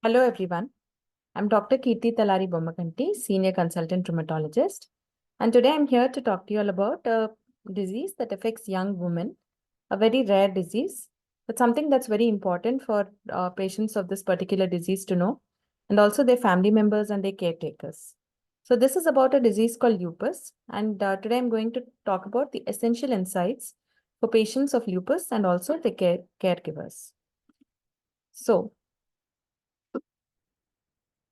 Hello everyone. I'm Dr. Kirti Talari Bommakanti, Senior Consultant Rheumatologist. And today I'm here to talk to you all about a disease that affects young women, a very rare disease, but something that's very important for patients of this particular disease to know, and also their family members and their caretakers. So this is about a disease called lupus. And today I'm going to talk about the essential insights for patients of lupus and also the caregivers. So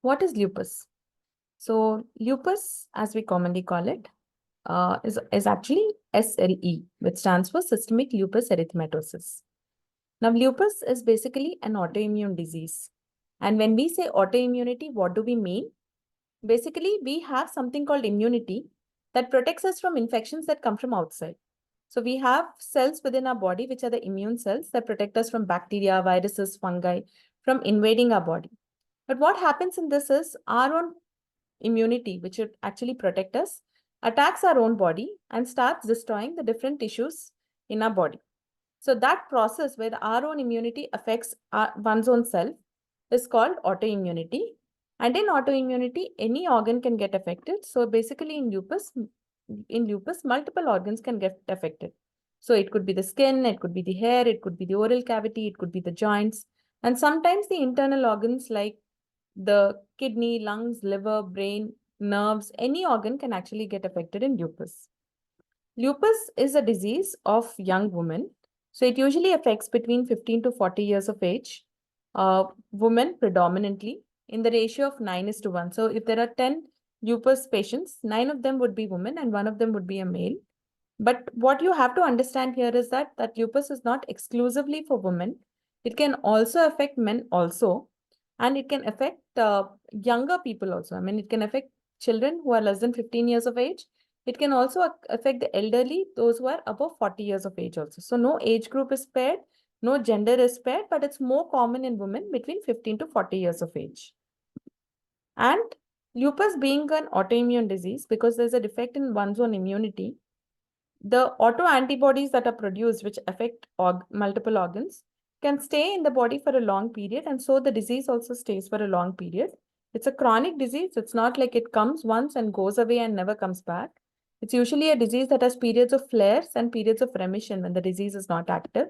what is lupus? So lupus, as we commonly call it, is actually SLE, which stands for systemic lupus erythematosus. Now, lupus is basically an autoimmune disease. And when we say autoimmunity, what do we mean? Basically, we have something called immunity that protects us from infections that come from outside. So we have cells within our body, which are the immune cells that protect us from bacteria, viruses, fungi, from invading our body. But what happens in this is our own immunity, which should actually protect us, attacks our own body and starts destroying the different tissues in our body. So that process where our own immunity affects one's own self is called autoimmunity. And in autoimmunity, any organ can get affected. So basically in lupus, multiple organs can get affected. So it could be the skin, it could be the hair, it could be the oral cavity, it could be the joints, and sometimes the internal organs like the kidney, lungs, liver, brain, nerves, any organ can actually get affected in lupus. Lupus is a disease of young women. So it usually affects between 15 to 40 years of age, women predominantly in the ratio of 9:1. So if there are 10 lupus patients, 9 of them would be women and 1 of them would be a male. But what you have to understand here is that lupus is not exclusively for women. It can also affect men also. And it can affect younger people also. I mean, it can affect children who are less than 15 years of age. It can also affect the elderly, those who are above 40 years of age also. So no age group is spared, no gender is spared, but it's more common in women between 15 to 40 years of age. And lupus being an autoimmune disease, because there's a defect in one's own immunity, the autoantibodies that are produced, which affect multiple organs, can stay in the body for a long period. And so the disease also stays for a long period. It's a chronic disease. It's not like it comes once and goes away and never comes back. It's usually a disease that has periods of flares and periods of remission when the disease is not active.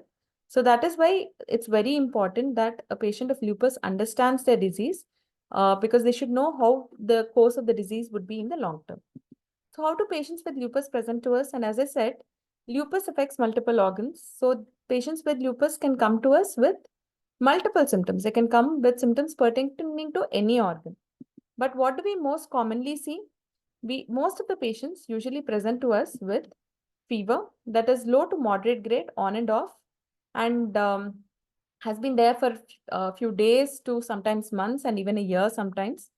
So that is why it's very important that a patient of lupus understands their disease because they should know how the course of the disease would be in the long term. So how do patients with lupus present to us? And as I said, lupus affects multiple organs. So patients with lupus can come to us with multiple symptoms. They can come with symptoms pertaining to any organ. But what do we most commonly see? Most of the patients usually present to us with fever that is low to moderate grade, on and off, and has been there for a few days to sometimes months and even a year sometimes.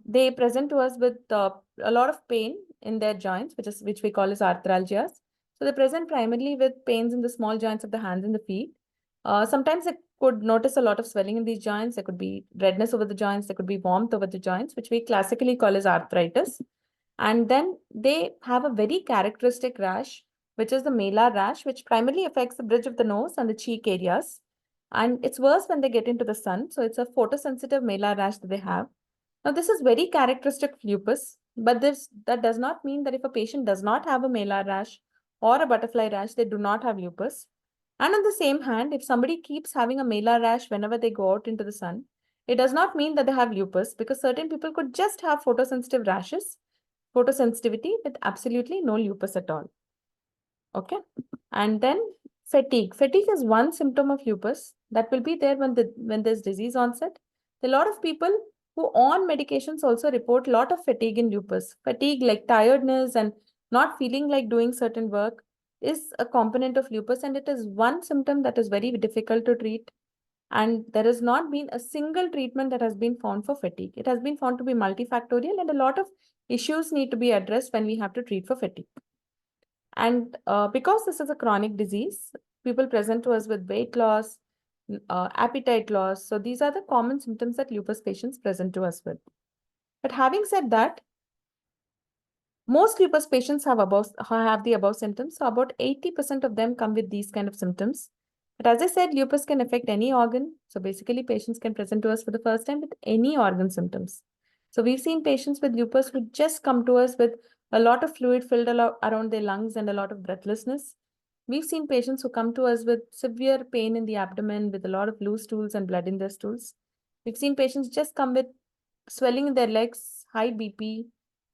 They present to us with a lot of pain in their joints, which we call as arthralgias. So they present primarily with pains in the small joints of the hands and the feet. Sometimes they could notice a lot of swelling in these joints. There could be redness over the joints. There could be warmth over the joints, which we classically call as arthritis. And then they have a very characteristic rash, which is the malar rash, which primarily affects the bridge of the nose and the cheek areas. And it's worse when they get into the sun. So it's a photosensitive malar rash that they have. Now, this is very characteristic of lupus, but that does not mean that if a patient does not have a malar rash or a butterfly rash, they do not have lupus. And on the same hand, if somebody keeps having a malar rash whenever they go out into the sun, it does not mean that they have lupus, because certain people could just have photosensitive rashes, photosensitivity with absolutely no lupus at all. Okay. And then fatigue. Fatigue is one symptom of lupus that will be there when there's disease onset. A lot of people who on medications also report a lot of fatigue in lupus. Fatigue like tiredness and not feeling like doing certain work is a component of lupus, and it is one symptom that is very difficult to treat. And there has not been a single treatment that has been found for fatigue. It has been found to be multifactorial, and a lot of issues need to be addressed when we have to treat for fatigue. And because this is a chronic disease, people present to us with weight loss, appetite loss. So these are the common symptoms that lupus patients present to us with. But having said that, most lupus patients have the above symptoms. So about 80% of them come with these kind of symptoms. But as I said, lupus can affect any organ. So basically, patients can present to us for the first time with any organ symptoms. So we've seen patients with lupus who just come to us with a lot of fluid filled around their lungs and a lot of breathlessness. We've seen patients who come to us with severe pain in the abdomen with a lot of loose stools and blood in their stools. We've seen patients just come with swelling in their legs, high BP,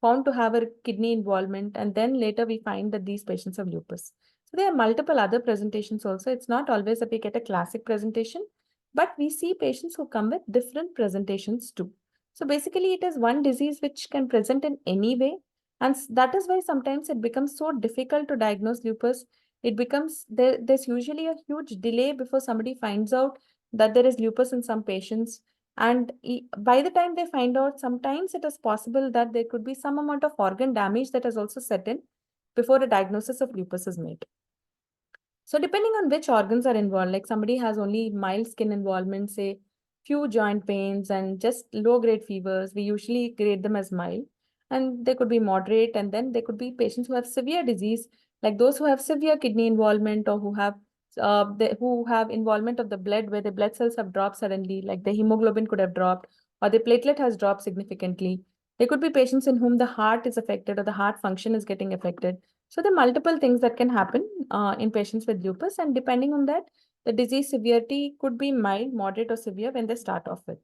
found to have a kidney involvement, and then later we find that these patients have lupus. So there are multiple other presentations also. It's not always that we get a classic presentation, but we see patients who come with different presentations too. So basically, it is one disease which can present in any way. And that is why sometimes it becomes so difficult to diagnose lupus. It becomes there's usually a huge delay before somebody finds out that there is lupus in some patients. And by the time they find out, sometimes it is possible that there could be some amount of organ damage that has also set in before a diagnosis of lupus is made. So depending on which organs are involved, like somebody has only mild skin involvement, say few joint pains and just low-grade fevers, we usually grade them as mild. And they could be moderate, and then there could be patients who have severe disease, like those who have severe kidney involvement or who have involvement of the blood where the blood cells have dropped suddenly, like the hemoglobin could have dropped or the platelet has dropped significantly. There could be patients in whom the heart is affected or the heart function is getting affected. So there are multiple things that can happen in patients with lupus, and depending on that, the disease severity could be mild, moderate, or severe when they start off with.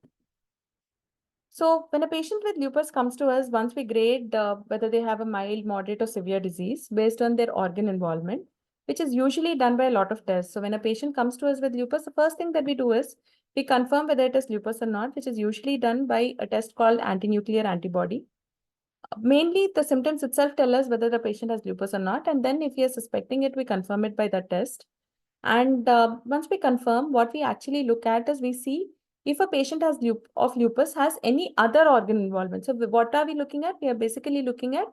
So when a patient with lupus comes to us, once we grade whether they have a mild, moderate, or severe disease based on their organ involvement, which is usually done by a lot of tests. So when a patient comes to us with lupus, the first thing that we do is we confirm whether it is lupus or not, which is usually done by a test called anti-nuclear antibody. Mainly, the symptoms itself tell us whether the patient has lupus or not. And then if we are suspecting it, we confirm it by that test. And once we confirm, what we actually look at is we see if a patient of lupus has any other organ involvement. So what are we looking at? We are basically looking at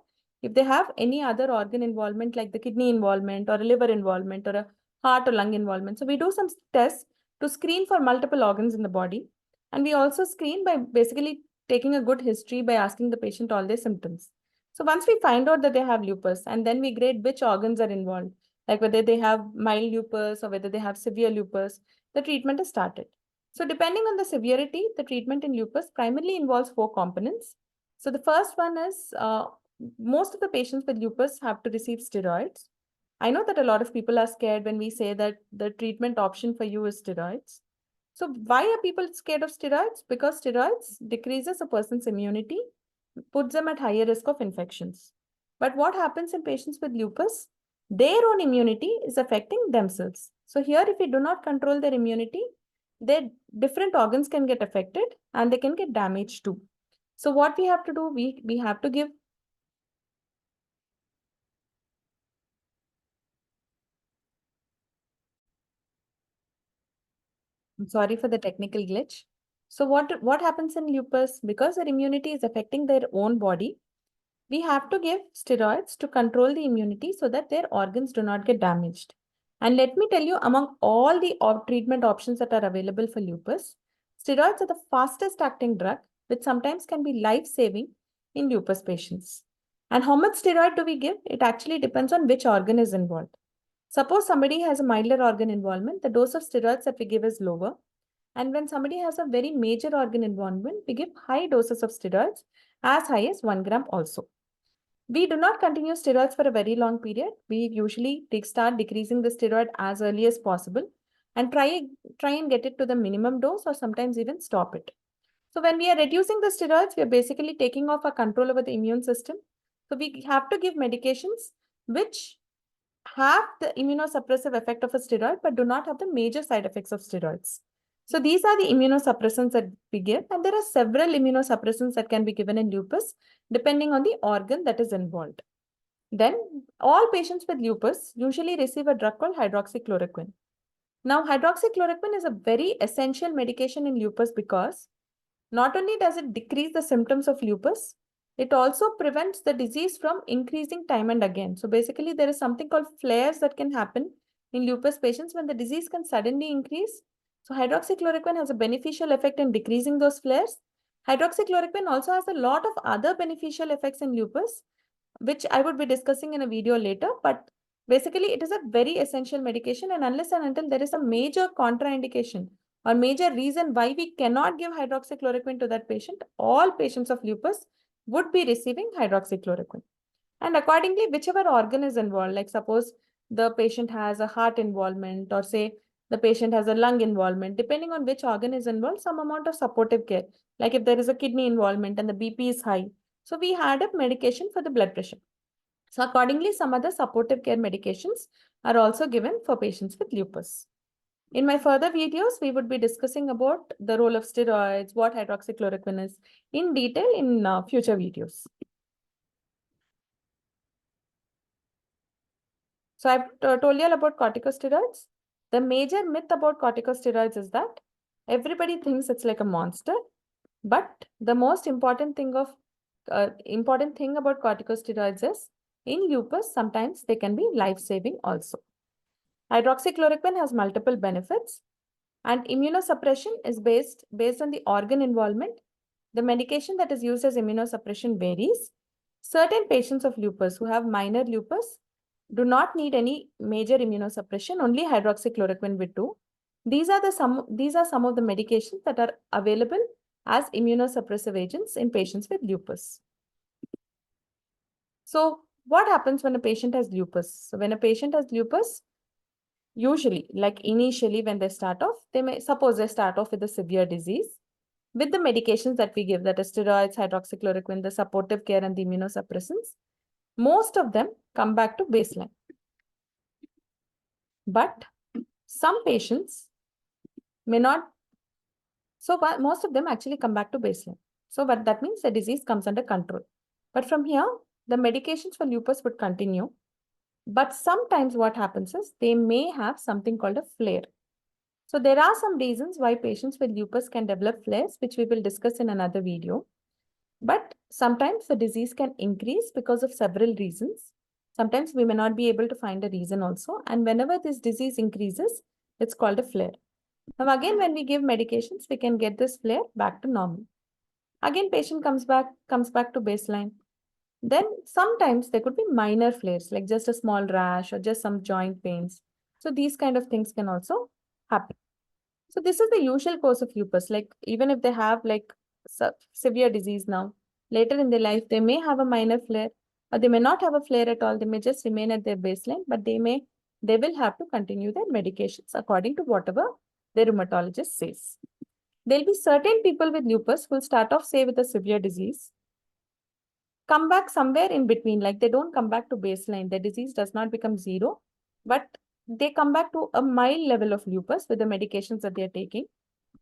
if they have any other organ involvement, like the kidney involvement or a liver involvement or a heart or lung involvement. So we do some tests to screen for multiple organs in the body. And we also screen by basically taking a good history by asking the patient all their symptoms. So once we find out that they have lupus, and then we grade which organs are involved, like whether they have mild lupus or whether they have severe lupus, the treatment is started. So depending on the severity, the treatment in lupus primarily involves four components. So the first one is most of the patients with lupus have to receive steroids. I know that a lot of people are scared when we say that the treatment option for you is steroids. So why are people scared of steroids? Because steroids decreases a person's immunity, puts them at higher risk of infections. But what happens in patients with lupus? Their own immunity is affecting themselves. So here, if we do not control their immunity, their different organs can get affected and they can get damaged too. So what we have to do, we have to give. I'm sorry for the technical glitch. So what happens in lupus? Because their immunity is affecting their own body, we have to give steroids to control the immunity so that their organs do not get damaged. And let me tell you, among all the treatment options that are available for lupus, steroids are the fastest acting drug, which sometimes can be life-saving in lupus patients. And how much steroid do we give? It actually depends on which organ is involved. Suppose somebody has a milder organ involvement, the dose of steroids that we give is lower. And when somebody has a very major organ involvement, we give high doses of steroids, as high as 1 gram also. We do not continue steroids for a very long period. We usually start decreasing the steroid as early as possible and try and get it to the minimum dose or sometimes even stop it. So when we are reducing the steroids, we are basically taking off our control over the immune system. So we have to give medications which have the immunosuppressive effect of a steroid but do not have the major side effects of steroids. So these are the immunosuppressants that we give, and there are several immunosuppressants that can be given in lupus depending on the organ that is involved. Then all patients with lupus usually receive a drug called hydroxychloroquine. Now, hydroxychloroquine is a very essential medication in lupus because not only does it decrease the symptoms of lupus, it also prevents the disease from increasing time and again. So basically, there is something called flares that can happen in lupus patients when the disease can suddenly increase. So hydroxychloroquine has a beneficial effect in decreasing those flares. Hydroxychloroquine also has a lot of other beneficial effects in lupus, which I would be discussing in a video later. But Basically, it is a very essential medication, and unless and until there is a major contraindication or major reason why we cannot give hydroxychloroquine to that patient, all patients of lupus would be receiving hydroxychloroquine. And accordingly, whichever organ is involved, like suppose the patient has a heart involvement, or say the patient has a lung involvement, depending on which organ is involved, some amount of supportive care. Like if there is a kidney involvement and the BP is high, so we had a medication for the blood pressure. So accordingly, some other supportive care medications are also given for patients with lupus. In my further videos, we would be discussing about the role of steroids, what hydroxychloroquine is in detail in future videos. So I've told you all about corticosteroids. The major myth about corticosteroids is that everybody thinks it's like a monster, but the most important thing about corticosteroids is in lupus, sometimes they can be life-saving also. Hydroxychloroquine has multiple benefits, and immunosuppression is based on the organ involvement. The medication that is used as immunosuppression varies. Certain patients of lupus who have minor lupus do not need any major immunosuppression, only hydroxychloroquine will do. These are some of the medications that are available as immunosuppressive agents in patients with lupus. So what happens when a patient has lupus? So when a patient has lupus, usually, like initially when they start off, they start off with a severe disease. With the medications that we give, that is steroids, hydroxychloroquine, the supportive care, and the immunosuppressants, most of them come back to baseline. But some patients may not. So most of them actually come back to baseline. So what that means, the disease comes under control. But from here, the medications for lupus would continue. But sometimes what happens is they may have something called a flare. So there are some reasons why patients with lupus can develop flares, which we will discuss in another video. But sometimes the disease can increase because of several reasons. Sometimes we may not be able to find a reason also. And whenever this disease increases, it's called a flare. Now again, when we give medications, we can get this flare back to normal. Again, patient comes back to baseline. Then sometimes there could be minor flares, like just a small rash or just some joint pains. So these kind of things can also happen. So this is the usual course of lupus. Like even if they have like severe disease now, later in their life, they may have a minor flare, or they may not have a flare at all. They may just remain at their baseline, but they will have to continue their medications according to whatever their rheumatologist says. There'll be certain people with lupus who will start off, say, with a severe disease, come back somewhere in between, like they don't come back to baseline. Their disease does not become zero, but they come back to a mild level of lupus with the medications that they're taking.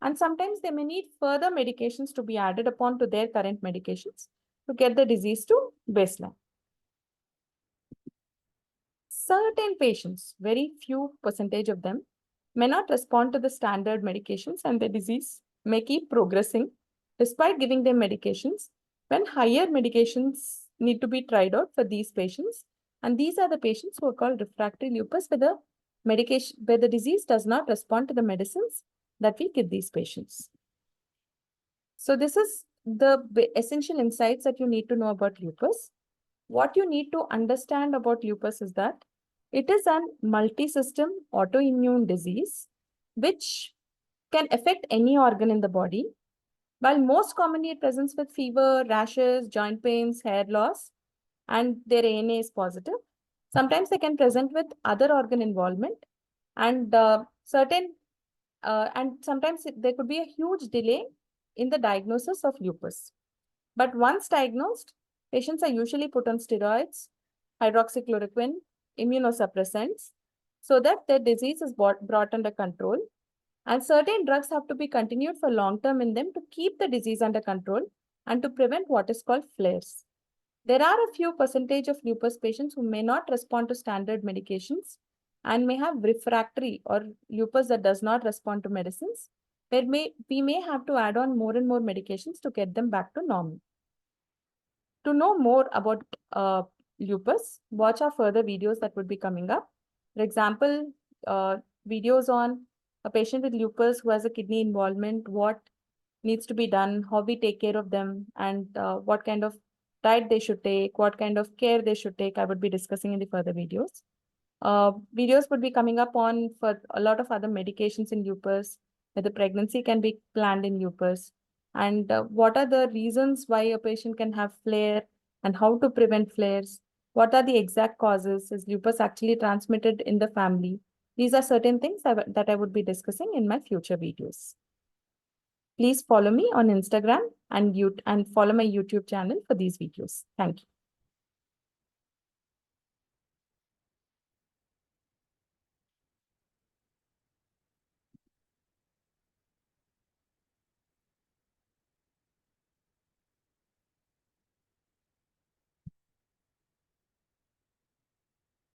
And sometimes they may need further medications to be added upon to their current medications to get the disease to baseline. Certain patients, very few percentage of them, may not respond to the standard medications, and the disease may keep progressing despite giving them medications, when higher medications need to be tried out for these patients. And these are the patients who are called refractory lupus, where the disease does not respond to the medicines that we give these patients. So this is the essential insights that you need to know about lupus. What you need to understand about lupus is that it is a multi-system autoimmune disease which can affect any organ in the body. While most commonly it presents with fever, rashes, joint pains, hair loss, and their ANA is positive, sometimes they can present with other organ involvement, and sometimes there could be a huge delay in the diagnosis of lupus. But once diagnosed, patients are usually put on steroids, hydroxychloroquine, immunosuppressants, so that their disease is brought under control. And certain drugs have to be continued for long term in them to keep the disease under control and to prevent what is called flares. There are a few percentage of lupus patients who may not respond to standard medications and may have refractory or lupus that does not respond to medicines, where we may have to add on more and more medications to get them back to normal. To know more about lupus, watch our further videos that would be coming up. For example, videos on a patient with lupus who has a kidney involvement, what needs to be done, how we take care of them, and what kind of diet they should take, what kind of care they should take, I would be discussing in the further videos. Videos would be coming up on for a lot of other medications in lupus, whether pregnancy can be planned in lupus, and what are the reasons why a patient can have flare and how to prevent flares. What are the exact causes? Is lupus actually transmitted in the family? These are certain things that I would be discussing in my future videos. Please follow me on Instagram and follow my YouTube channel for these videos. Thank you.